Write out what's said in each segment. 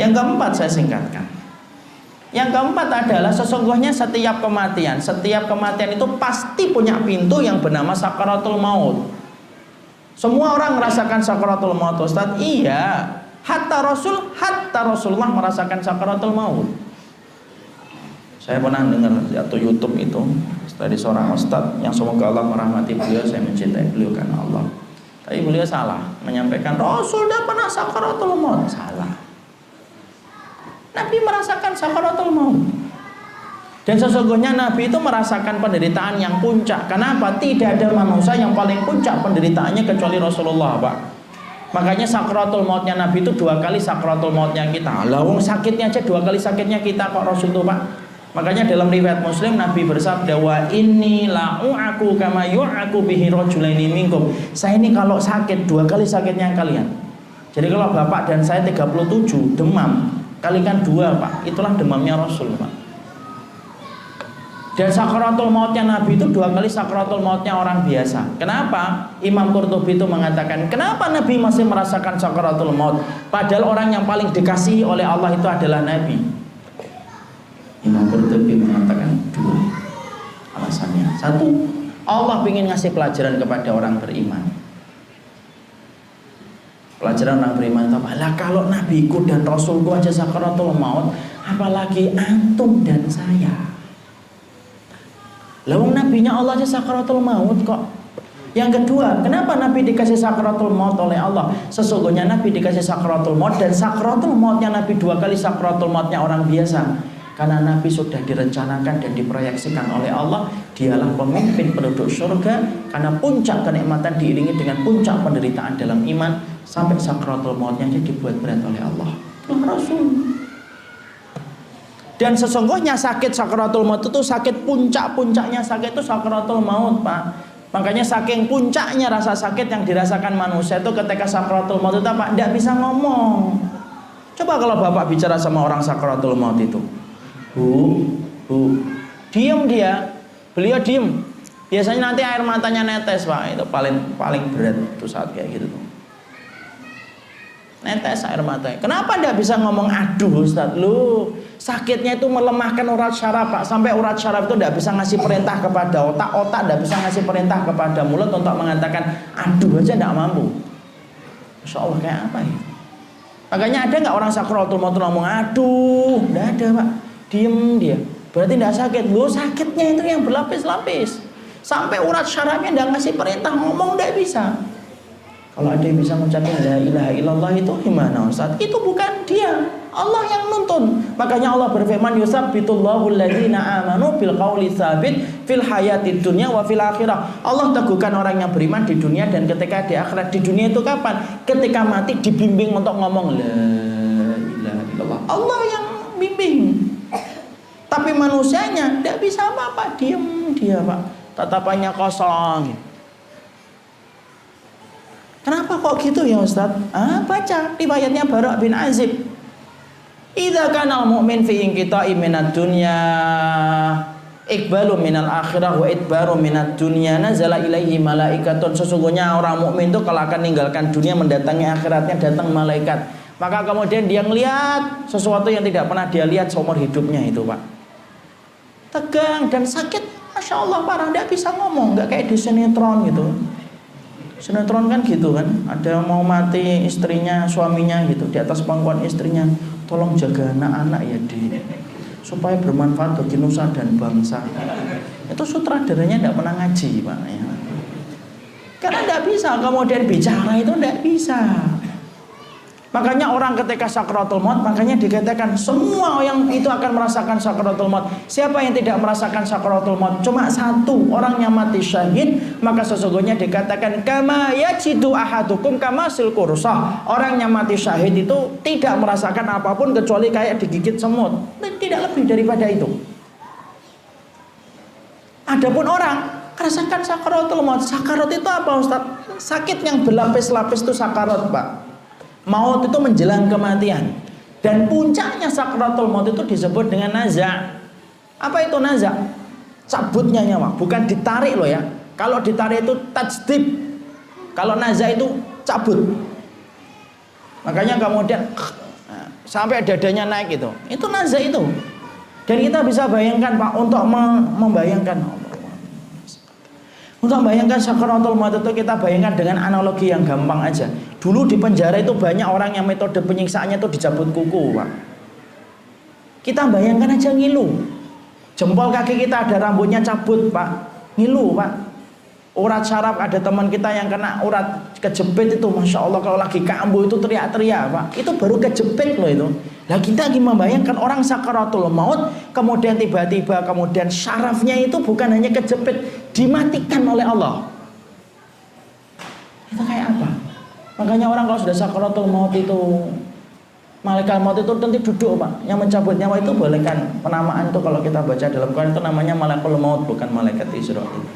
Yang keempat saya singkatkan. Yang keempat adalah sesungguhnya setiap kematian itu pasti punya pintu yang bernama sakaratul maut. Semua orang merasakan sakaratul maut, Ustaz. Iya, hatta Rasulullah merasakan sakaratul maut. Saya pernah dengar atau YouTube itu dari seorang ustaz yang semoga Allah merahmati beliau, saya mencintai beliau karena Allah. Tapi beliau salah menyampaikan Rasul tidak pernah sakaratul maut. Salah. Nabi merasakan sakaratul maut. Dan sesungguhnya Nabi itu merasakan penderitaan yang puncak. Kenapa? Tidak ada manusia yang paling puncak penderitaannya kecuali Rasulullah, Pak. Makanya sakaratul mautnya Nabi itu 2 kali sakaratul mautnya kita. Lawung sakitnya aja 2 kali sakitnya kita kok Rasul itu, Pak. Makanya dalam riwayat Muslim Nabi bersabda, wa inni la'u'aku kama yu'aku bihi rajulaini minkum. Saya ini kalau sakit 2 kali sakitnya kalian. Jadi kalau bapak dan saya 37 demam, kalikan 2, Pak. Itulah demamnya Rasul, Pak. Dan sakaratul mautnya Nabi itu 2 kali sakaratul mautnya orang biasa. Kenapa? Imam Qurtubi itu mengatakan, kenapa Nabi masih merasakan sakaratul maut? Padahal orang yang paling dikasihi oleh Allah itu adalah Nabi. Imam Qurtubi mengatakan 2 alasannya. 1, Allah ingin ngasih pelajaran kepada orang beriman. Pelajaran orang beriman itu apa? Lah kalau nabiku dan rasulku aja sakaratul maut, apalagi antum dan saya. Lawang nabinya Allah aja sakaratul maut kok. Yang kedua, kenapa Nabi dikasih sakaratul maut oleh Allah? Sesungguhnya Nabi dikasih sakaratul maut, dan sakaratul mautnya Nabi 2 kali sakaratul mautnya orang biasa. Karena Nabi sudah direncanakan dan diproyeksikan oleh Allah, dialah pemimpin penduduk surga. Karena puncak kenikmatan diiringi dengan puncak penderitaan dalam iman, sampai sakaratul mautnya dibuat berat oleh Allah. Rasul. Dan sesungguhnya sakit sakaratul maut itu sakit puncaknya sakit itu sakaratul maut, Pak. Makanya saking puncaknya rasa sakit yang dirasakan manusia itu ketika sakaratul maut itu apa? Tidak bisa ngomong. Coba kalau bapak bicara sama orang sakaratul maut itu, Bu, diem dia, beliau diem. Biasanya nanti air matanya netes, Pak. Itu paling berat tuh saat kayak gitu tuh. Netes air matanya. Kenapa tidak bisa ngomong? Aduh Ustaz, lu sakitnya itu melemahkan urat syaraf, Pak. Sampai urat syaraf itu tidak bisa ngasih perintah kepada otak, otak tidak bisa ngasih perintah kepada mulut untuk mengatakan aduh aja tidak mampu. Masya Allah, kayak apa ya? Makanya ada nggak orang sakaratul maut ngomong aduh? Tidak ada, Pak. Diem dia, berarti tidak sakit. Loh, sakitnya itu yang berlapis-lapis sampai urat syarafnya tidak ngasih perintah ngomong, tidak bisa. Kalau ada yang bisa mengucapkan la ilaha illallah itu gimana, Ustaz? Itu bukan dia, Allah yang nuntun. Makanya Allah berfirman, yusabbitullahu alladzina amanu bil qauli tsabit fil hayatid dunya wa fil akhirah. Allah teguhkan orang yang beriman di dunia dan ketika di akhirat. Di dunia itu kapan? Ketika mati dibimbing untuk ngomong la ilaha illallah. Allah yang bimbing. Tapi manusianya tidak bisa apa-apa, diem dia, Pak. Tatapannya kosong. Kenapa kok gitu ya, Ustaz? Baca riwayatnya Bara' bin Azib. Idza kana al-mu'min fi inqita'i minad dunya iqbalu minal akhirah wa idbaru minad dunya nazala ilaihi malaikatun. Sesungguhnya orang mukmin itu kalau akan meninggalkan dunia mendatangi akhiratnya datang malaikat. Maka kemudian dia melihat sesuatu yang tidak pernah dia lihat seumur hidupnya itu, Pak. Tegang dan sakit, Masya Allah parah, tidak bisa ngomong, nggak kayak di sinetron gitu. Sinetron kan gitu kan, ada mau mati istrinya, suaminya gitu, di atas pangkuan istrinya, tolong jaga anak-anak ya di, supaya bermanfaat bagi nusa dan bangsa. Itu sutradaranya tidak pernah ngaji, Pak ya. Karena tidak bisa, kemudian bicara itu tidak bisa. Makanya orang ketika sakaratul maut, makanya dikatakan semua yang itu akan merasakan sakaratul maut. Siapa yang tidak merasakan sakaratul maut? Cuma satu, orang yang mati syahid. Maka sesungguhnya dikatakan kama yajidu ahadukum kama sil kursah. Orang yang mati syahid itu tidak merasakan apapun kecuali kayak digigit semut. Tidak lebih daripada itu. Adapun orang merasakan sakaratul maut. Sakarat itu apa, Ustaz? Sakit yang berlapis-lapis itu sakarat, Pak. Maut itu menjelang kematian. Dan puncaknya sakaratul maut itu disebut dengan naza'. Apa itu naza'? Cabutnya nyawa, bukan ditarik loh ya. Kalau ditarik itu tajdib. Kalau naza' itu cabut. Makanya kemudian sampai dadanya naik itu nazar itu. Dan kita bisa bayangkan Pak, untuk membayangkan sakaratul maut itu kita bayangkan dengan analogi yang gampang aja. Dulu di penjara itu banyak orang yang metode penyiksaannya itu dicabut kuku Pak. Kita bayangkan aja ngilu. Jempol kaki kita ada rambutnya cabut Pak, ngilu Pak. Urat saraf ada teman kita yang kena urat kejepit itu, Masya Allah kalau lagi kambuh itu teriak-teriak Pak. Itu baru kejepit loh itu. Nah kita lagi membayangkan orang sakaratul maut, kemudian tiba-tiba kemudian sarafnya itu bukan hanya kejepit, dimatikan oleh Allah. Itu kayak apa? Makanya orang kalau sudah sakaratul maut itu, malaikat maut itu nanti duduk Pak. Yang mencabut nyawa itu bolehkan penamaan itu kalau kita baca dalam Quran itu namanya malaikat maut, bukan malaikat Israil.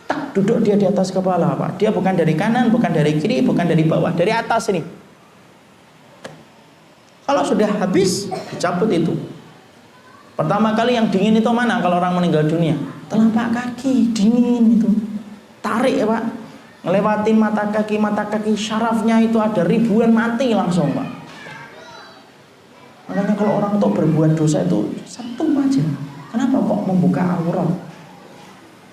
Tak duduk dia di atas kepala Pak. Dia bukan dari kanan, bukan dari kiri, bukan dari bawah, dari atas ini. Kalau sudah habis dicabut itu. Pertama kali yang dingin itu mana kalau orang meninggal dunia? Telapak kaki dingin itu. Tarik ya Pak. Ngelewatin mata kaki syarafnya itu ada ribuan mati langsung Pak. Makanya kalau orang untuk berbuat dosa itu satu aja. Kenapa kok membuka aurat?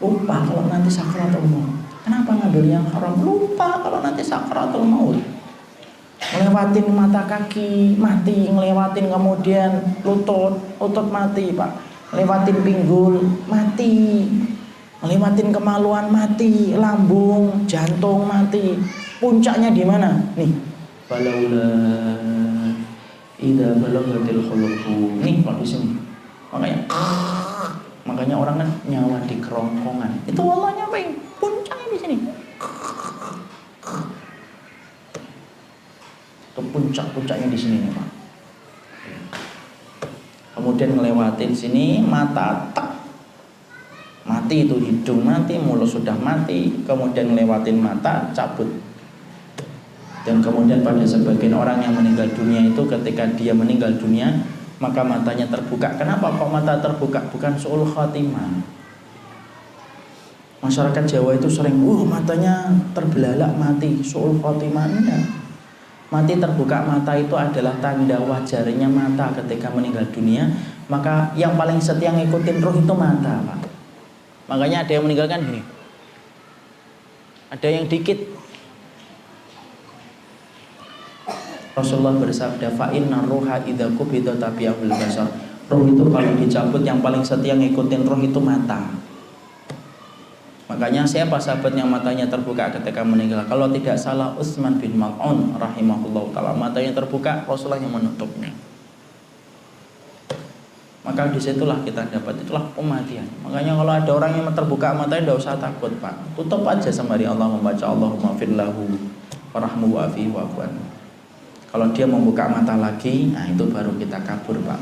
Lupa kalau nanti sakaratul maut. Kenapa ngambil yang haram? Lupa kalau nanti sakaratul maut. Ngelewatin mata kaki mati, ngelewatin kemudian lutut mati Pak. Ngelewatin pinggul mati. Ngelewatin kemaluan mati, lambung, jantung mati. Puncaknya di mana? Nih. Balaula idza balaghatil khuluqum. Nih kalau di sini. Makanya orang kan nyawa di kerongkongan. Itu Allah nyapain? Puncaknya di sini. Itu puncaknya di sini nih Pak. Kemudian ngelewatin sini mata tak mati, itu hidung mati, mulut sudah mati, kemudian ngelewatin mata cabut. Dan kemudian pada sebagian orang yang meninggal dunia itu ketika dia meninggal dunia maka matanya terbuka. Kenapa kok mata terbuka? Bukan su'ul khatimah. Masyarakat Jawa itu sering matanya terbelalak mati, su'ul khatimah. Enggak. Mati terbuka mata itu adalah tanda wajarnya mata ketika meninggal dunia. Maka yang paling setia ngikutin roh itu mata Pak. Makanya ada yang meninggalkan gini, ada yang dikit. Rasulullah bersabda, fa inna ruha idza qubida tabi'ahul basar. Roh itu kalau dicabut yang paling setia ngikutin roh itu mata. Makanya siapa sahabat yang matanya terbuka ketika meninggal? Kalau tidak salah Utsman bin Mal'un rahimahullah taala, matanya terbuka, Rasulullah yang menutupnya. Maka disitulah kita dapat, itulah kematian. Makanya kalau ada orang yang terbuka matanya tidak usah takut Pak. Tutup aja sembari Allah membaca Allahumma firlahu warahmuhu wa'afihi wa'fu anhu. Kalau dia membuka mata lagi, nah itu baru kita kabur Pak.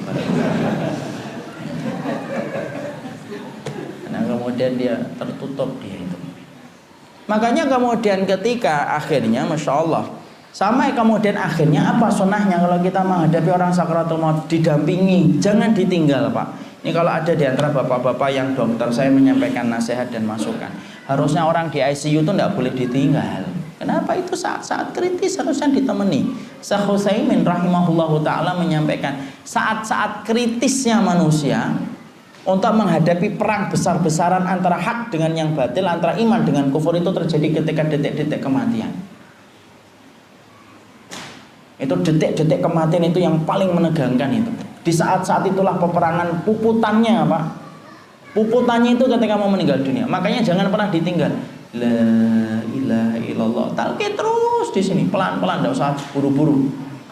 Nah kemudian dia tertutup dia itu. Makanya kemudian ketika akhirnya Masya Allah, sama kemudian akhirnya apa sunnahnya kalau kita menghadapi orang sakaratul maut? Didampingi, jangan ditinggal Pak. Ini kalau ada di antara bapak-bapak yang dokter, saya menyampaikan nasihat dan masukan. Harusnya orang di ICU itu tidak boleh ditinggal. Kenapa? Itu saat-saat kritis harusnya ditemani. Syekh Utsaimin rahimahullahu ta'ala menyampaikan, saat-saat kritisnya manusia untuk menghadapi perang besar-besaran antara hak dengan yang batil, antara iman dengan kufur, itu terjadi ketika detik-detik kematian. Itu detik-detik kematian itu yang paling menegangkan itu. Di saat-saat itulah peperangan puputannya Pak. Puputannya itu ketika mau meninggal dunia. Makanya jangan pernah ditinggal. La ilaha illallah. Talqin terus di sini pelan-pelan, enggak usah buru-buru.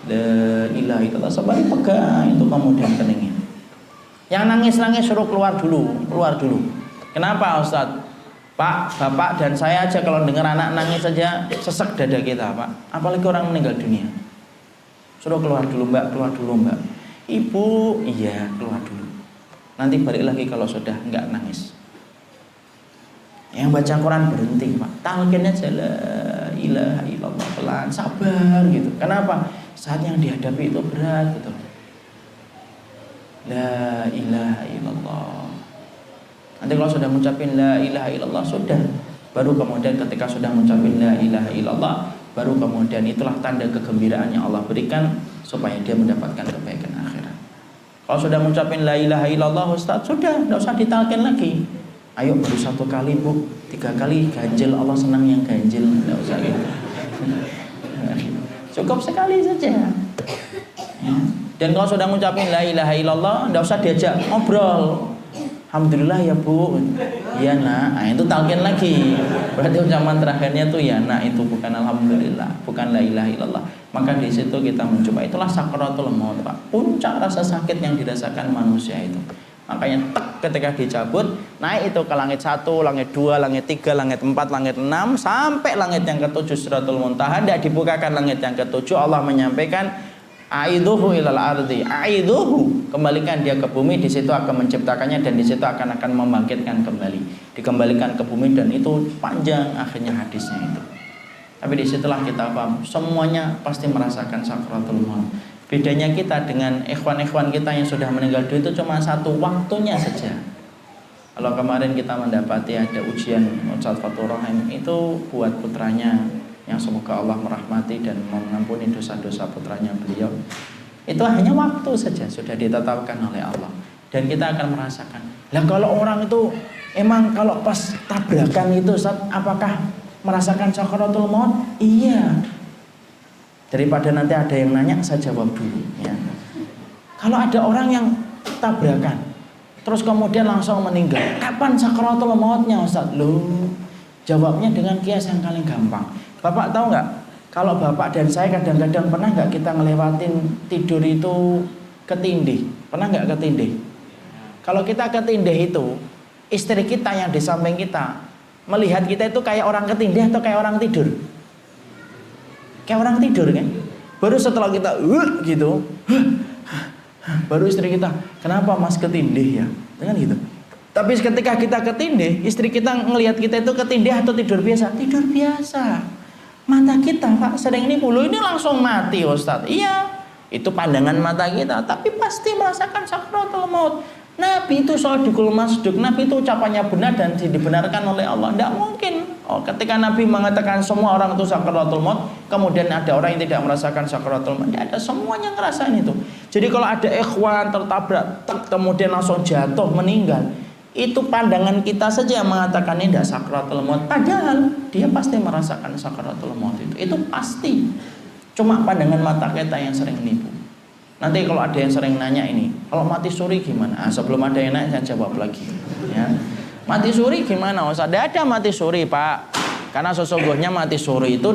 La ilaha illallah, sampai pegang itu kemudian keningin. Yang nangis-nangis suruh keluar dulu. Kenapa Ustaz? Pak, Bapak dan saya aja kalau dengar anak nangis saja sesek dada kita Pak. Apalagi orang meninggal dunia. Suruh keluar dulu Mbak, Ibu, iya keluar dulu. Nanti balik lagi kalau sudah enggak nangis. Yang baca Quran berhenti Pak, talqin aja la ilaha illallah, pelan, sabar gitu. Kenapa? Saat yang dihadapi itu berat gitu. La ilaha illallah. Nanti kalau sudah mengucapin la ilaha illallah sudah, baru kemudian ketika sudah mengucapin la ilaha illallah, baru kemudian itulah tanda kegembiraan yang Allah berikan. supaya dia mendapatkan kebaikan akhirat. Kalau sudah mengucapin la ilaha illallah Ustaz, sudah, tidak usah ditalkin lagi. Ayo baru 1 kali Bu, 3 kali ganjil, Allah senang yang ganjil, tidak usah gitu. Cukup sekali saja. Ya. Dan kalau sudah mengucapin la ilaha illallah, tidak usah diajak ngobrol. Alhamdulillah ya Bu, iya nak, nah, itu talqin lagi. Berarti ucapan terakhirnya tuh ya nak, itu bukan alhamdulillah, bukan la ilaha illallah. Maka di situ kita mencoba, itulah sakaratul maut, Pak. Puncak rasa sakit yang dirasakan manusia itu. Makanya ketika dicabut, naik itu ke langit 1, langit 2, langit 3, langit 4, langit 6, sampai langit yang ke-7 Sidratul Muntaha. Tidak dibukakan langit yang ke-7, Allah menyampaikan aiduhu ilal ardi, aiduhu, kembalikan dia ke bumi, di situ akan menciptakannya dan di situ akan membangkitkan kembali, dikembalikan ke bumi. Dan itu panjang akhirnya hadisnya itu. Tapi disitulah kita paham, semuanya pasti merasakan sakaratul maut. Bedanya kita dengan ikhwan-ikhwan kita yang sudah meninggal dunia itu cuma satu, waktunya saja. Kalau kemarin kita mendapati ada ujian Ustaz Fathur Rahim, itu buat putranya yang semoga Allah merahmati dan mengampuni dosa-dosa putranya beliau. Itu hanya waktu saja, sudah ditetapkan oleh Allah. Dan kita akan merasakan. Lah kalau orang itu emang kalau pas tabrakan itu Ustaz, apakah merasakan sakaratul maut? Iya. Daripada nanti ada yang nanya, saya jawab dulu ya. Kalau ada orang yang tabrakan terus kemudian langsung meninggal, kapan sakaratul mautnya Ustaz? Loh, jawabnya dengan kias yang paling gampang. Bapak tahu nggak, kalau bapak dan saya kadang-kadang pernah nggak kita ngelewatin tidur itu ketindih? Pernah nggak ketindih? Kalau kita ketindih itu, istri kita yang di samping kita melihat kita itu kayak orang ketindih atau kayak orang tidur? Kayak orang tidur kan? Baru setelah kita gitu, baru istri kita, kenapa mas ketindih ya? Dengan gitu. Tapi ketika kita ketindih, istri kita ngelihat kita itu ketindih atau tidur biasa? Tidur biasa. Mata kita Pak sering ini bulu ini langsung mati Ustadz. Iya, itu pandangan mata kita, tapi pasti merasakan sakaratul maut. Nabi itu shadiqul masduq, Nabi itu ucapannya benar dan dibenarkan oleh Allah. Tidak mungkin. Oh, ketika Nabi mengatakan semua orang itu sakaratul maut, kemudian ada orang yang tidak merasakan sakaratul maut. Tidak ada, semuanya ngerasain itu. Jadi kalau ada ikhwan tertabrak, kemudian langsung jatuh meninggal, itu pandangan kita saja yang mengatakan ini tidak sakaratul maut. Padahal dia pasti merasakan sakaratul maut itu. Itu pasti. Cuma pandangan mata kita yang sering nipu. Nanti kalau ada yang sering nanya ini, kalau mati suri gimana? Ah, sebelum ada yang nanya saya jawab lagi. Ya. Mati suri gimana? Ustaz? Ada mati suri Pak. Karena sesungguhnya mati suri itu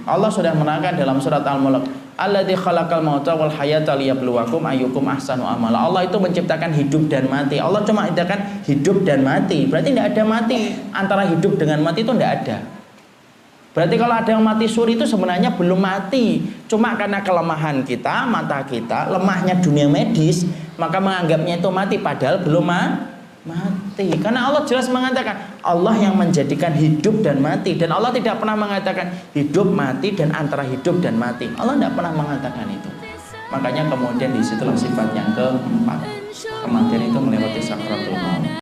Allah sudah menerangkan dalam surat Al-Mulk. Alladzi khalaqal mauta wal hayata liyabluwakum ayyukum ahsanu amala. Allah itu menciptakan hidup dan mati. Allah cuma menciptakan hidup dan mati. Berarti tidak ada mati. Antara hidup dengan mati itu tidak ada. Berarti kalau ada yang mati suri itu sebenarnya belum mati. Cuma karena kelemahan kita, mata kita, lemahnya dunia medis, maka menganggapnya itu mati padahal belum mati. Karena Allah jelas mengatakan Allah yang menjadikan hidup dan mati. Dan Allah tidak pernah mengatakan hidup, mati, dan antara hidup dan mati. Allah tidak pernah mengatakan itu. Makanya kemudian disitulah sifat yang keempat, kematian itu melewati sakaratul maut.